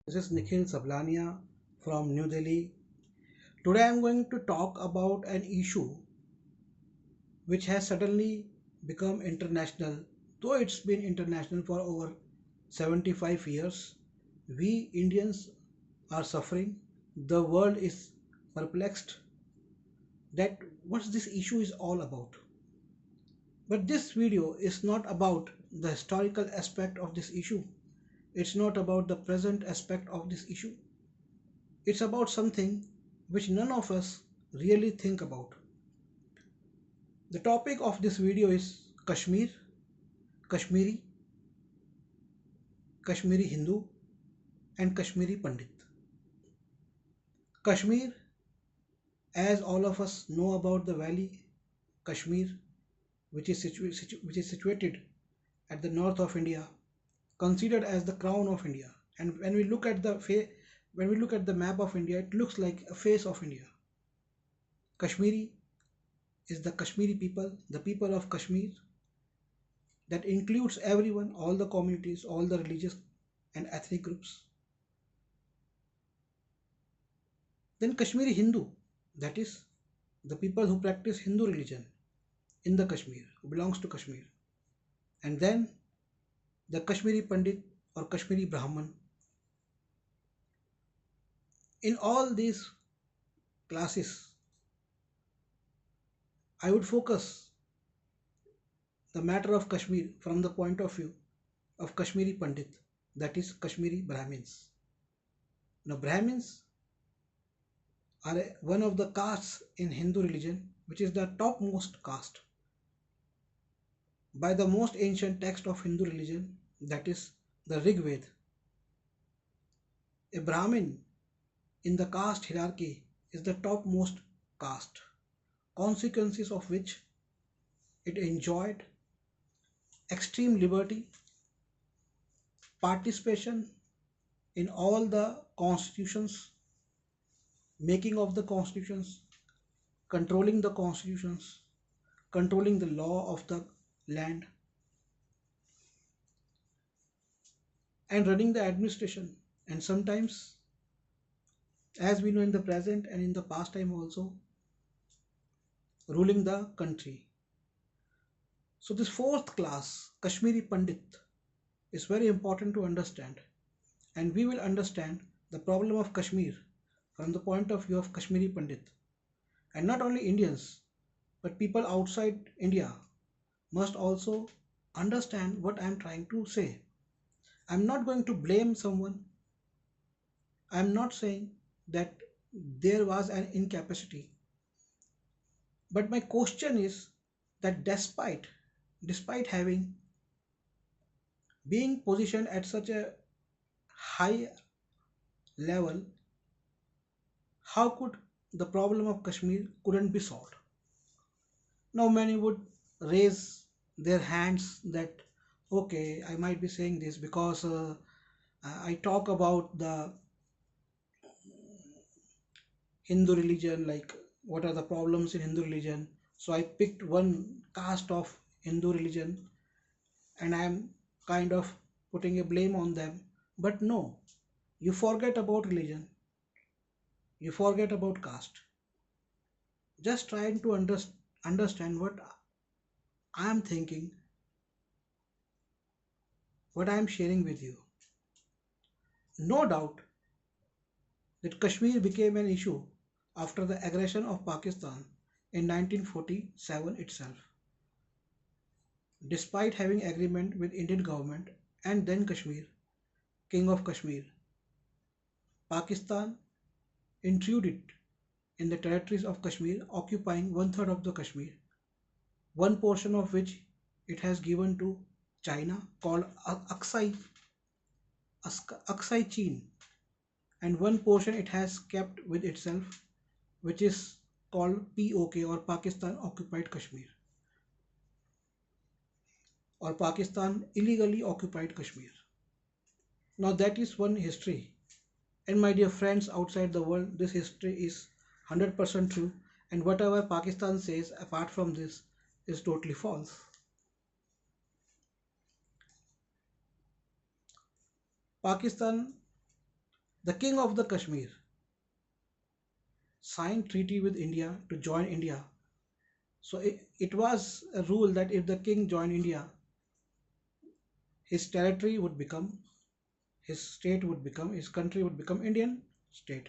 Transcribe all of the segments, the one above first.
This is Nikhil Sablania from New Delhi. Today I am going to talk about an issue which has suddenly become international, though it's been international for over 75 years. We Indians are suffering. The world is perplexed that what this issue is all about. But this video is not about the historical aspect of this issue. It's not about the present aspect of this issue. It's about something which none of us really think about. The topic of this video is Kashmir, Kashmiri, Kashmiri Hindu, and Kashmiri Pandit. Kashmir, as all of us know about the valley Kashmir, which is situated at the north of India, considered as the crown of India. And when we look at the map of India, it looks like a face of India. Kashmiri is the Kashmiri people, the people of Kashmir, that includes everyone, all the communities, all the religious and ethnic groups. Then Kashmiri Hindu, that is the people who practice Hindu religion in the Kashmir, who belongs to Kashmir. And then the Kashmiri Pandit or Kashmiri Brahmin. In all these classes, I would focus the matter of Kashmir from the point of view of Kashmiri Pandit, that is Kashmiri Brahmins. Now, Brahmins are one of the castes in Hindu religion, which is the topmost caste by the most ancient text of Hindu religion, that is the Rig Veda. A Brahmin in the caste hierarchy is the topmost caste, consequences of which it enjoyed extreme liberty, participation in all the constitutions, making of the constitutions, controlling the law of the land, and running the administration. And sometimes, as we know in the present and in the past time also, ruling the country. So, this fourth class, Kashmiri Pandit, is very important to understand, and we will understand the problem of Kashmir from the point of view of Kashmiri Pandit. And not only Indians, but people outside India must also understand what I am trying to say. I'm not going to blame someone. I'm not saying that there was an incapacity. But my question is that despite having being positioned at such a high level, how could the problem of Kashmir couldn't be solved? Now many would raise their hands that okay, I might be saying this because I talk about the Hindu religion, like what are the problems in Hindu religion. So I picked one caste of Hindu religion and I am kind of putting a blame on them. But no, you forget about religion, you forget about caste. Just trying to understand what I am thinking, what I am sharing with you. No doubt that Kashmir became an issue after the aggression of Pakistan in 1947 itself. Despite having agreement with Indian government and then Kashmir, King of Kashmir, Pakistan intruded in the territories of Kashmir, occupying one third of the Kashmir, one portion of which it has given to China called Aksai Chin, and one portion it has kept with itself, which is called POK or Pakistan Occupied Kashmir or Pakistan illegally occupied Kashmir. Now that is one history. And my dear friends outside the world, this history is 100% true, and whatever Pakistan says apart from this is totally false. Pakistan The king of the Kashmir signed treaty with India to join India. So it was a rule that if the king joined India, his territory would become, his state would become, his country would become Indian state.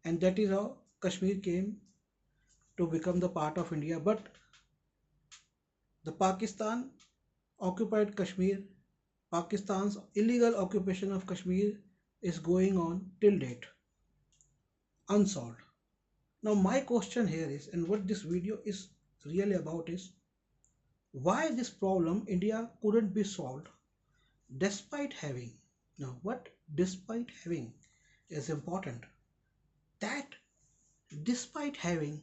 And that is how Kashmir came to become the part of India. But the Pakistan occupied Kashmir. Pakistan's illegal occupation of Kashmir is going on till date, unsolved. Now, my question here is, and what this video is really about is, why this problem India couldn't be solved despite having. Now, what despite having is important. That despite having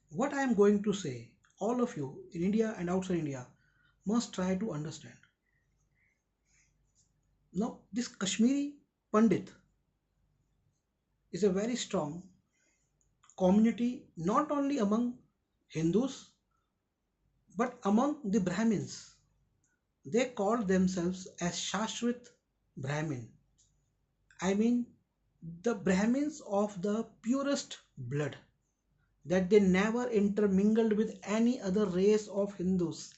what I am going to say, all of you in India and outside India must try to understand. Now, this Kashmiri Pandit is a very strong community not only among Hindus but among the Brahmins. They call themselves as Shashwat Brahmin. I mean, the Brahmins of the purest blood, that they never intermingled with any other race of Hindus.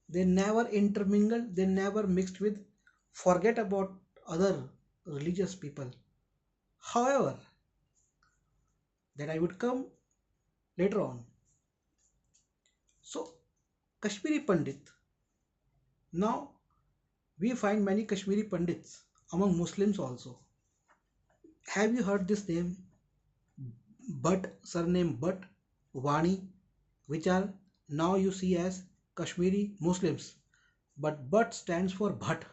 They never intermingled, they never mixed with, forget about other religious people. However, that I would come later on. So, Kashmiri Pandit. Now, we find many Kashmiri Pandits among Muslims also. Have you heard this name? Bhatt, surname Bhatt, Wani, which are now you see as Kashmiri Muslims. But Bhatt stands for Bhatt,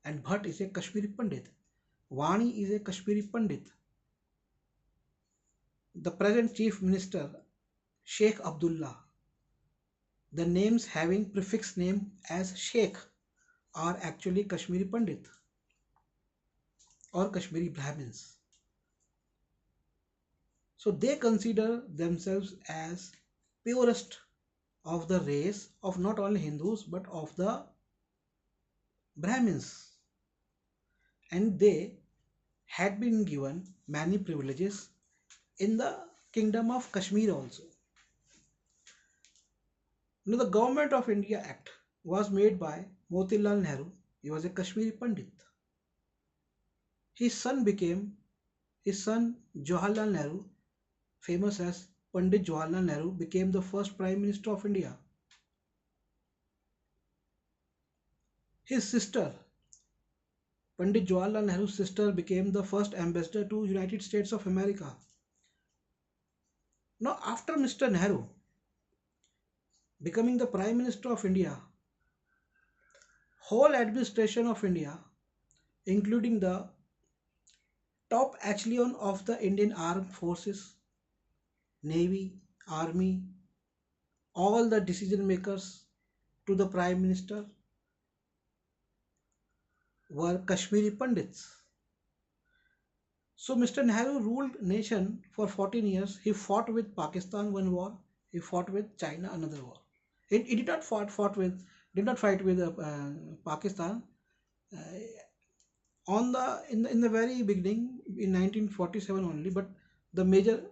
and Bhatt is a Kashmiri Pandit. Wani is a Kashmiri Pandit. The present Chief Minister, Sheikh Abdullah, the names having prefix name as Sheikh are actually Kashmiri Pandit or Kashmiri Brahmins. So they consider themselves as purest of the race of not only Hindus but of the Brahmins, and they had been given many privileges in the kingdom of Kashmir also. Now the Government of India Act was made by Motilal Nehru. He was a Kashmiri Pandit. His son Jawaharlal Nehru, famous as Pandit Jawaharlal Nehru, became the first Prime Minister of India. His sister, Pandit Jawaharlal Nehru's sister, became the first ambassador to United States of America. Now, after Mr. Nehru becoming the Prime Minister of India, whole administration of India, including the top echelon of the Indian Armed Forces, Navy, Army, all the decision makers to the Prime Minister were Kashmiri Pandits. So Mr. Nehru ruled nation for 14 years. He fought with Pakistan one war. He fought with China another war. He did not fight with Pakistan. Uh, in the very beginning in 1947 only, but the major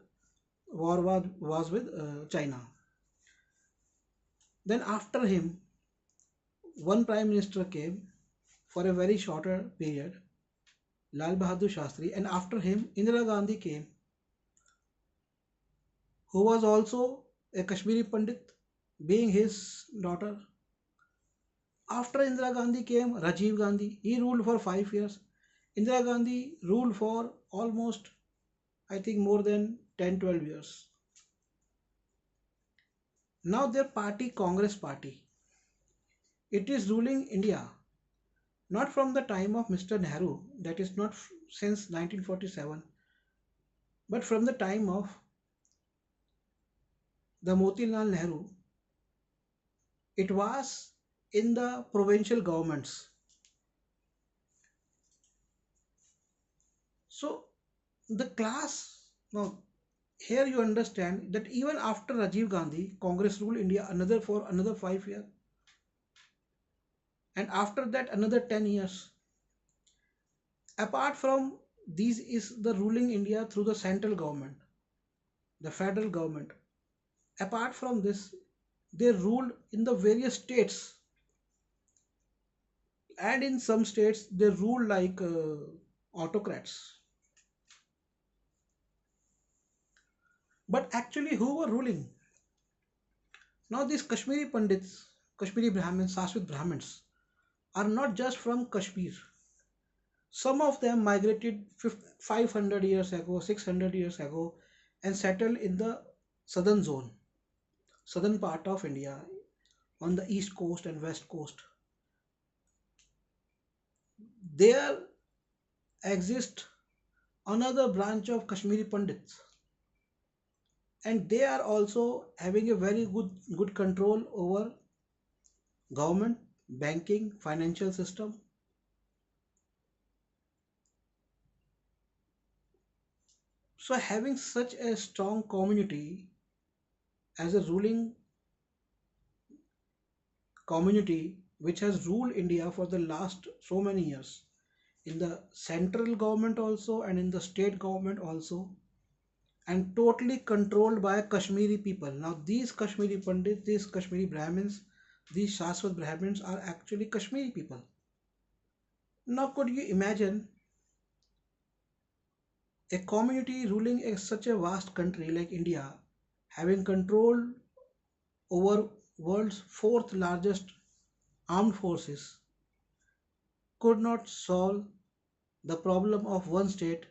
war was with China. Then after him, one prime minister came for a very shorter period, Lal Bahadur Shastri, and after him Indira Gandhi came, who was also a Kashmiri Pandit, being his daughter. After Indira Gandhi came Rajiv Gandhi. He ruled for 5 years. Indira Gandhi ruled for almost, I think, more than 10-12 years. Now their party, Congress Party, it is ruling India not from the time of Mr. Nehru, that is not since 1947, but from the time of the Motilal Nehru. It was in the provincial governments. So the class, now here you understand that even after Rajiv Gandhi, Congress ruled India another 5 years, and after that another 10 years. Apart from these is the ruling India through the central government, the federal government. Apart from this, they ruled in the various states, and in some states they rule like autocrats. But actually, who were ruling? Now, these Kashmiri Pandits, Kashmiri Brahmins, Sanskrit Brahmins, are not just from Kashmir. Some of them migrated 500 years ago, 600 years ago, and settled in the southern zone, southern part of India, on the east coast and west coast. There exists another branch of Kashmiri Pandits, and they are also having a very good control over government, banking, financial system. So having such a strong community as a ruling community which has ruled India for the last so many years, in the central government also and in the state government also, and totally controlled by Kashmiri people. Now these Kashmiri Pandits, these Kashmiri Brahmins, these Shashwat Brahmins are actually Kashmiri people. Now could you imagine a community ruling such a vast country like India, having control over world's fourth largest armed forces, could not solve the problem of one state,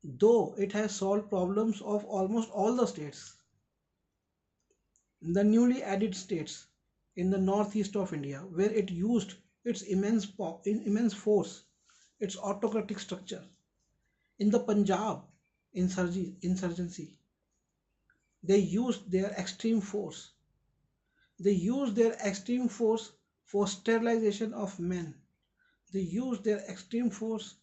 though it has solved problems of almost all the states, the newly added states in the northeast of India, where it used its immense force, its autocratic structure. In the Punjab insurgency, they used their extreme force. They used their extreme force for sterilization of men. They used their extreme force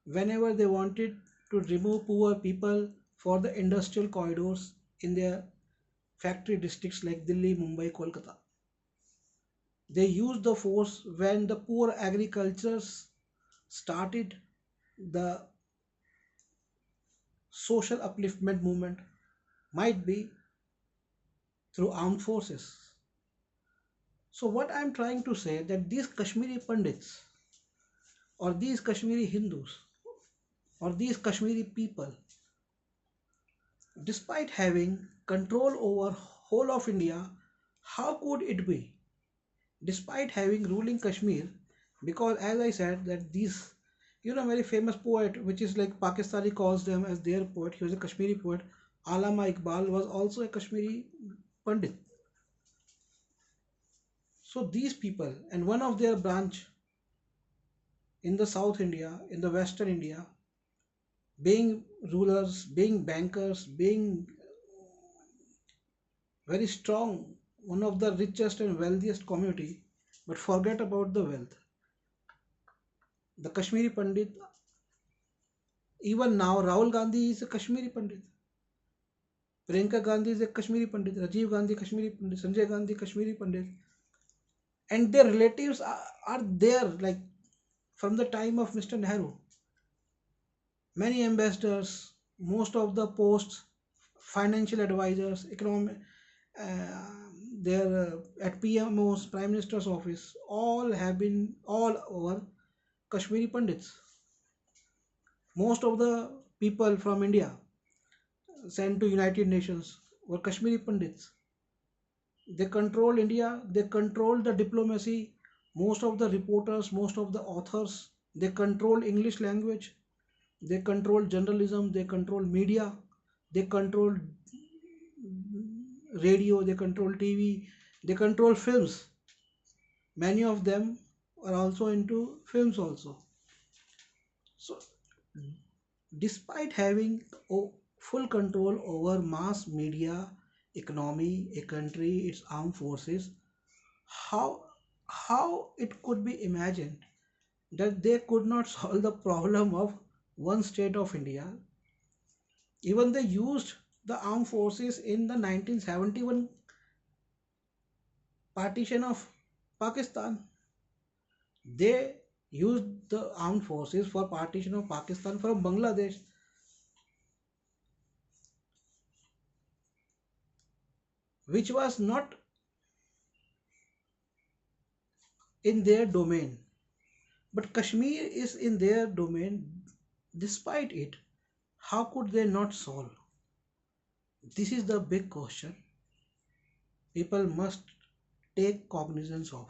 whenever they wanted to remove poor people for the industrial corridors in their factory districts like Delhi, Mumbai, Kolkata. They used the force when the poor agricultures started the social upliftment movement, might be through armed forces. So what I'm trying to say that these Kashmiri Pandits or these Kashmiri Hindus or these Kashmiri people, despite having control over whole of India, how could it be? Despite having ruling Kashmir, because as I said that these, very famous poet, which is like Pakistani calls them as their poet, he was a Kashmiri poet. Alama Iqbal was also a Kashmiri Pandit. So these people and one of their branch in the South India, in the Western India, being rulers, being bankers, being very strong, one of the richest and wealthiest community, but forget about the wealth. The Kashmiri Pandit, even now, Rahul Gandhi is a Kashmiri Pandit. Priyanka Gandhi is a Kashmiri Pandit. Rajiv Gandhi, Kashmiri Pandit. Sanjay Gandhi, Kashmiri Pandit. And their relatives are there, like from the time of Mr. Nehru. Many ambassadors, most of the posts, financial advisors, economic, uh, their at PMO's Prime Minister's office, all have been all over Kashmiri Pandits. Most of the people from India sent to United Nations were Kashmiri Pandits. They control India, they control the diplomacy, most of the reporters, most of the authors, they control English language, they control journalism, they control media, they control radio, they control TV, they control films. Many of them are also into films also. So despite having full control over mass media, economy, a country, its armed forces, how how it could be imagined that they could not solve the problem of one state of India. Even they used the armed forces in the 1971 partition of Pakistan. They used the armed forces for partition of Pakistan from Bangladesh, which was not in their domain. But Kashmir is in their domain. Despite it, how could they not solve? This is the big question people must take cognizance of.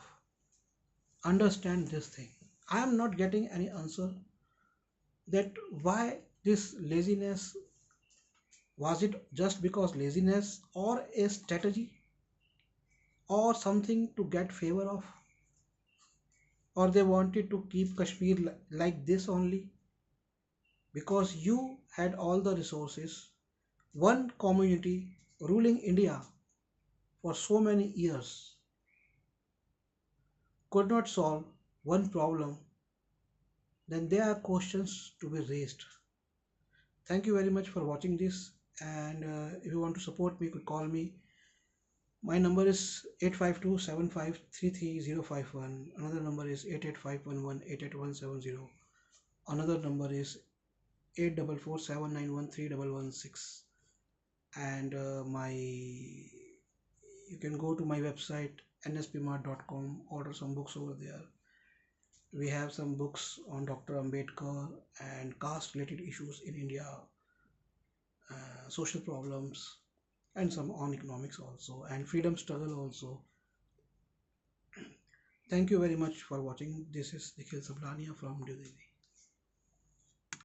Understand this thing. I am not getting any answer that why this laziness, was it just because laziness or a strategy or something to get favor of, or they wanted to keep Kashmir like this only because you had all the resources. One community ruling India for so many years could not solve one problem, then there are questions to be raised. Thank you very much for watching this. And if you want to support me, you could call me. My number is 85275335051. Another number is 88511 Another number is 8447913116. And my you can go to my website nspmart.com, order some books over there. We have some books on Dr. Ambedkar and caste related issues in India, social problems, and some on economics also, and freedom struggle also. Thank you very much for watching. This is Nikhil Sablania from New Delhi.